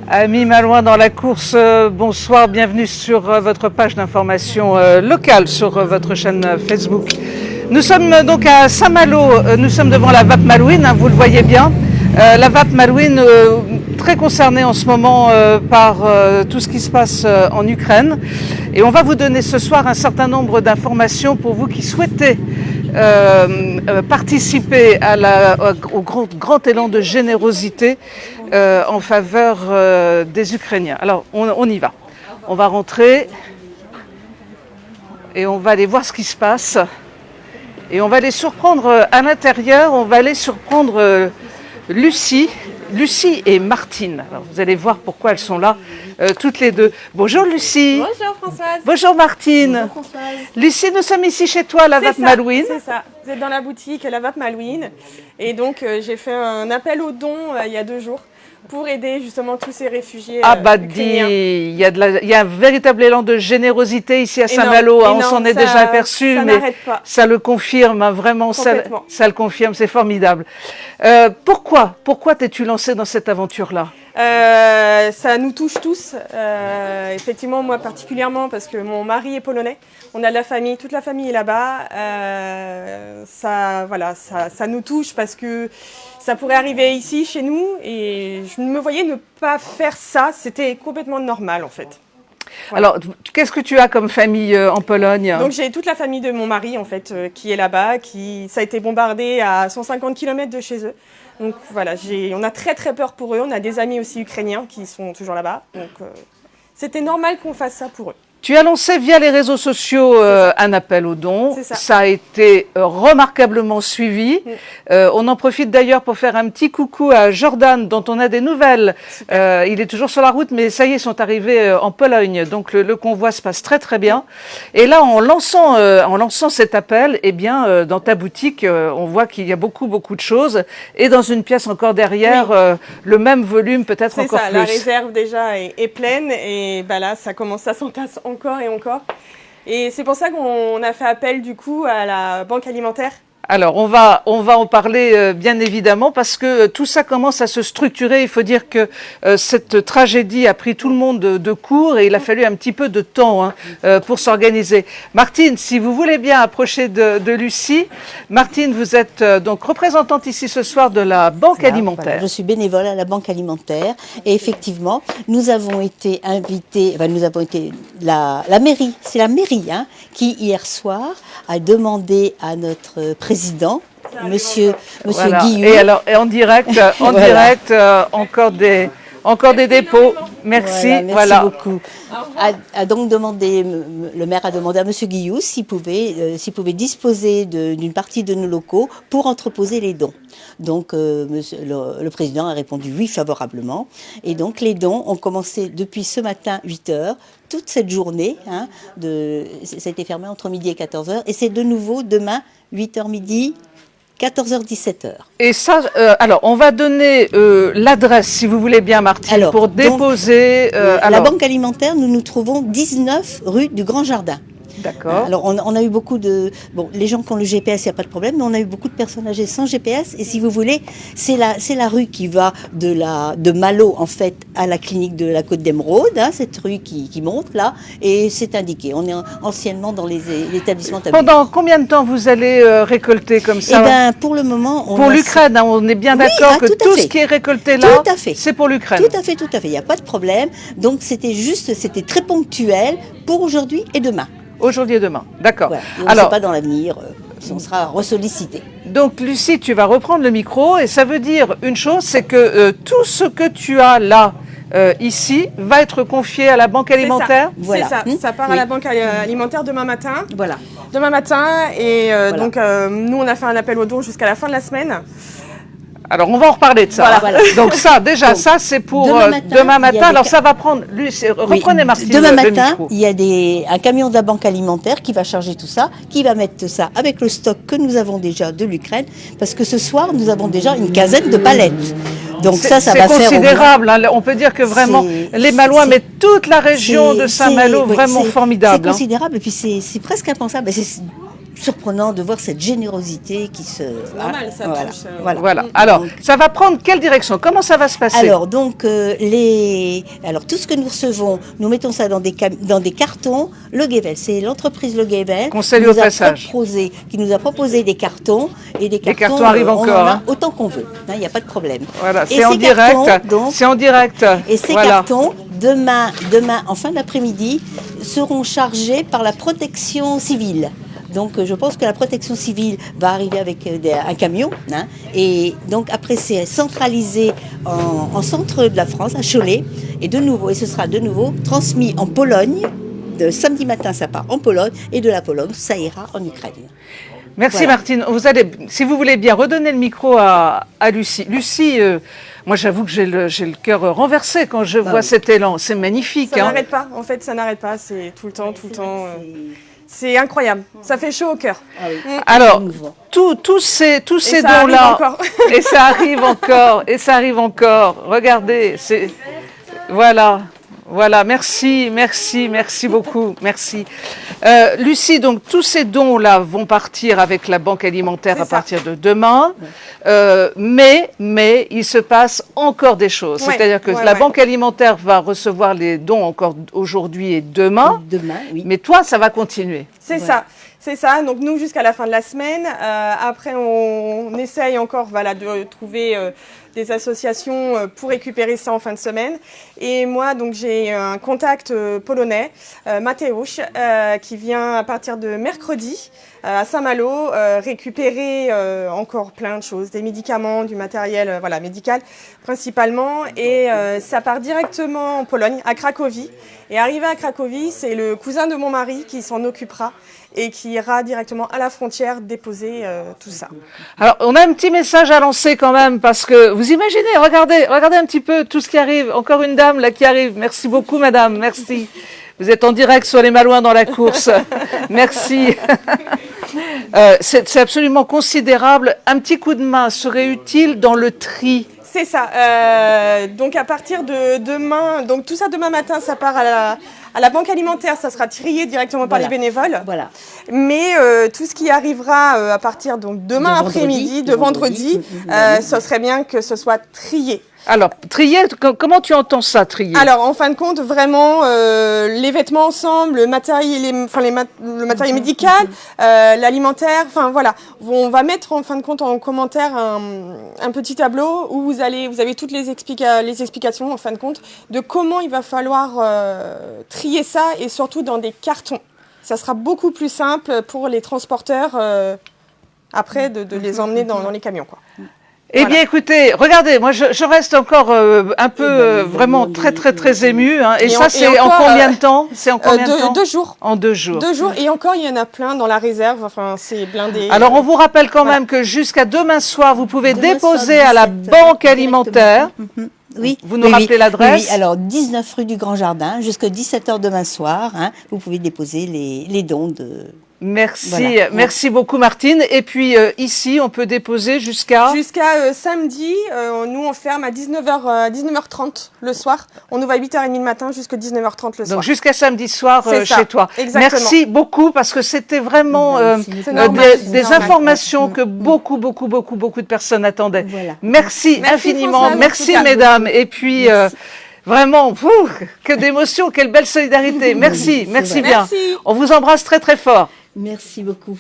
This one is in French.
Amis malouins dans la course, bonsoir, bienvenue sur votre page d'information locale sur votre chaîne Facebook. Nous sommes donc à Saint-Malo, nous sommes devant la VAP Malouine, hein, vous le voyez bien. La VAP Malouine, très concernée en ce moment par tout ce qui se passe en Ukraine. Et on va vous donner ce soir un certain nombre d'informations pour vous qui souhaitez participer au grand élan de générosité en faveur des Ukrainiens. Alors, on y va. On va rentrer et on va aller voir ce qui se passe. Et on va les surprendre à l'intérieur. On va aller surprendre Lucie et Martine. Alors, vous allez voir pourquoi elles sont là, toutes les deux. Bonjour Lucie. Bonjour Françoise. Bonjour Martine. Bonjour Françoise. Lucie, nous sommes ici chez toi, la VAP Malouine. C'est ça, vous êtes dans la boutique La VAP Malouine. Et donc j'ai fait un appel aux dons il y a 2 jours pour aider justement tous ces réfugiés ukrainiens. Il y a un véritable élan de générosité ici à Saint-Malo, on s'en est déjà aperçu, mais ça le confirme, hein, vraiment, ça le confirme, c'est formidable. Pourquoi t'es-tu lancée dans cette aventure-là ? Ça nous touche tous, effectivement moi particulièrement parce que mon mari est polonais, on a de la famille, toute la famille est là-bas, ça nous touche parce que ça pourrait arriver ici chez nous et je me voyais ne pas faire ça, c'était complètement normal en fait. Voilà. Alors, qu'est-ce que tu as comme famille en Pologne ? Donc j'ai toute la famille de mon mari en fait qui est là-bas, ça a été bombardé à 150 km de chez eux. Donc voilà, on a très très peur pour eux, on a des amis aussi ukrainiens qui sont toujours là-bas. Donc c'était normal qu'on fasse ça pour eux. Tu as lancé via les réseaux sociaux un appel aux dons. Ça a été remarquablement suivi. On en profite d'ailleurs pour faire un petit coucou à Jordan, dont on a des nouvelles. Il est toujours sur la route, mais ça y est, ils sont arrivés en Pologne. Donc le convoi se passe très très bien. Et là, en lançant cet appel, eh bien, dans ta boutique, on voit qu'il y a beaucoup de choses. Et dans une pièce encore derrière, le même volume, peut-être encore plus. C'est ça, la réserve déjà est pleine. Et bah là, ça commence à s'entasser encore et encore. Et c'est pour ça qu'on a fait appel du coup à la banque alimentaire. Alors, on va en parler bien évidemment parce que tout ça commence à se structurer. Il faut dire que cette tragédie a pris tout le monde de court et il a fallu un petit peu de temps pour s'organiser. Martine, si vous voulez bien approcher de Lucie. Martine, vous êtes donc représentante ici ce soir de la Banque alimentaire. Voilà, je suis bénévole à la Banque alimentaire et effectivement, nous avons été invités, la mairie, c'est la mairie qui hier soir a demandé à notre président, Monsieur Guillou. Et en direct, encore des dépôts. Merci. Merci beaucoup. A donc demandé, le maire a demandé à Monsieur Guillou s'il pouvait disposer d'une partie de nos locaux pour entreposer les dons. Donc le président a répondu oui favorablement. Et donc les dons ont commencé depuis ce matin 8h. Toute cette journée, ça a été fermé entre midi et 14h. Et c'est de nouveau demain 8h midi. 14h, 17h. Et ça, alors, on va donner l'adresse, si vous voulez bien, Martine, pour déposer... La Banque alimentaire, nous nous trouvons 19 rue du Grand Jardin. D'accord. Alors, on a eu beaucoup de... Bon, les gens qui ont le GPS, il n'y a pas de problème, mais on a eu beaucoup de personnes âgées sans GPS. Et si vous voulez, c'est la rue qui va de Malo, en fait, à la clinique de la Côte d'Émeraude, cette rue qui monte, là, et c'est indiqué. On est anciennement dans l'établissement tablier. Pendant combien de temps vous allez récolter comme ça ? Eh bien, pour le moment... Pour l'Ukraine, on est bien d'accord que tout ce qui est récolté là, c'est pour l'Ukraine. Tout à fait. Il n'y a pas de problème. Donc, c'était très ponctuel pour aujourd'hui et demain. Aujourd'hui et demain, d'accord. Voilà. On ne sait pas dans l'avenir si on sera ressollicité. Donc Lucie, tu vas reprendre le micro et ça veut dire une chose, c'est que tout ce que tu as là, ici, va être confié à la Banque alimentaire. C'est ça, ça part à la Banque alimentaire demain matin. Voilà. Demain matin et donc nous on a fait un appel aux dons jusqu'à la fin de la semaine. Alors, on va en reparler de ça. Voilà. Donc ça, déjà, ça, c'est pour demain matin. Alors, ça va prendre... Reprenez, Martine, demain le matin, micro. il y a un camion de la Banque alimentaire qui va charger tout ça, qui va mettre ça avec le stock que nous avons déjà de l'Ukraine, parce que ce soir, nous avons déjà une quinzaine de palettes. Donc ça va faire... C'est considérable. On peut dire que vraiment, les Malouins, mais toute la région de Saint-Malo, vraiment formidable. C'est considérable, et puis c'est presque impensable. surprenant de voir cette générosité qui se... C'est normal, ça voilà, touche. voilà. Alors, Donc, ça va prendre quelle direction? Comment ça va se passer? alors, donc, alors, tout ce que nous recevons, nous mettons ça dans des cartons. Le Guével, c'est l'entreprise Le Guével Qu'on salue au passage. qui nous a proposé des cartons. Et des cartons arrivent on encore, en a hein. autant qu'on veut. Il n'y a pas de problème. Voilà, Et c'est en ces direct. cartons, donc, C'est en direct. et ces Voilà. cartons, demain, en fin d'après-midi, seront chargés par la protection civile. Donc, je pense que la protection civile va arriver avec un camion. Hein, et donc, après, c'est centralisé en centre de la France, à Cholet. Et ce sera de nouveau transmis en Pologne. De samedi matin, ça part en Pologne. Et de la Pologne, ça ira en Ukraine. Merci Voilà. Martine. Vous allez, si vous voulez bien, redonner le micro à Lucie. Lucie, moi j'avoue que j'ai le cœur renversé quand je vois cet élan. C'est magnifique. Ça n'arrête pas, en fait, ça n'arrête pas. C'est tout le temps. C'est incroyable. Ça fait chaud au cœur. Ah oui. Alors, tous ces dons-là, et ça arrive encore, et ça arrive encore. Regardez, voilà, merci beaucoup, merci. Lucie, donc tous ces dons-là vont partir avec la Banque alimentaire à partir de demain, mais il se passe encore des choses. C'est-à-dire que la Banque alimentaire va recevoir les dons encore aujourd'hui et demain, Oui. mais toi, ça va continuer. C'est ça. C'est ça, donc nous jusqu'à la fin de la semaine, après on essaye encore de trouver des associations pour récupérer ça en fin de semaine. Et moi donc j'ai un contact polonais, Mateusz, qui vient à partir de mercredi à Saint-Malo récupérer encore plein de choses, des médicaments, du matériel médical principalement. Et ça part directement en Pologne, à Cracovie. Et arrivé à Cracovie, c'est le cousin de mon mari qui s'en occupera et qui ira directement à la frontière déposer tout ça. Alors, on a un petit message à lancer quand même, parce que vous imaginez, regardez un petit peu tout ce qui arrive. Encore une dame là qui arrive. Merci beaucoup, madame. Merci. Vous êtes en direct sur les Malouins dans la course. Merci. C'est absolument considérable. Un petit coup de main serait utile dans le tri. C'est ça. Donc à partir de demain, donc tout ça demain matin, ça part à la banque alimentaire, ça sera trié directement par les bénévoles. Voilà. Mais tout ce qui arrivera à partir donc demain après-midi, de vendredi, ce serait bien que ce soit trié. Alors, trier, comment tu entends ça, trier? Alors, en fin de compte, vraiment, les vêtements ensemble, le matériel, le matériel médical, l'alimentaire, enfin voilà. On va mettre en fin de compte en commentaire un petit tableau où vous avez toutes les explications en fin de compte de comment il va falloir trier ça et surtout dans des cartons. Ça sera beaucoup plus simple pour les transporteurs après de les emmener dans les camions, quoi. Eh bien, écoutez, regardez, moi, je reste encore un peu vraiment très émue. Hein. Et ça, c'est en combien de temps? C'est en combien de temps? 2 jours. En 2 jours. 2 jours. Et encore, il y en a plein dans la réserve. Enfin, c'est blindé. Alors, on vous rappelle quand même que jusqu'à demain soir, vous pouvez déposer à la Banque alimentaire. Oui. Vous nous rappelez l'adresse? Oui, alors 19 rue du Grand Jardin, jusqu'à 17h demain soir. Hein, vous pouvez déposer les dons de... Merci, merci beaucoup Martine. Et puis ici, on peut déposer jusqu'à samedi. Nous, on ferme à 19h30 le soir. On ouvre à 8h30 le matin jusqu'à 19h30 le soir. Donc jusqu'à samedi soir chez toi. Exactement. Merci beaucoup parce que c'était vraiment des informations que beaucoup de personnes attendaient. Voilà. Merci infiniment. Françoise, merci mesdames. Et puis vraiment, que d'émotion, quelle belle solidarité. Merci bien. On vous embrasse très fort. Merci beaucoup.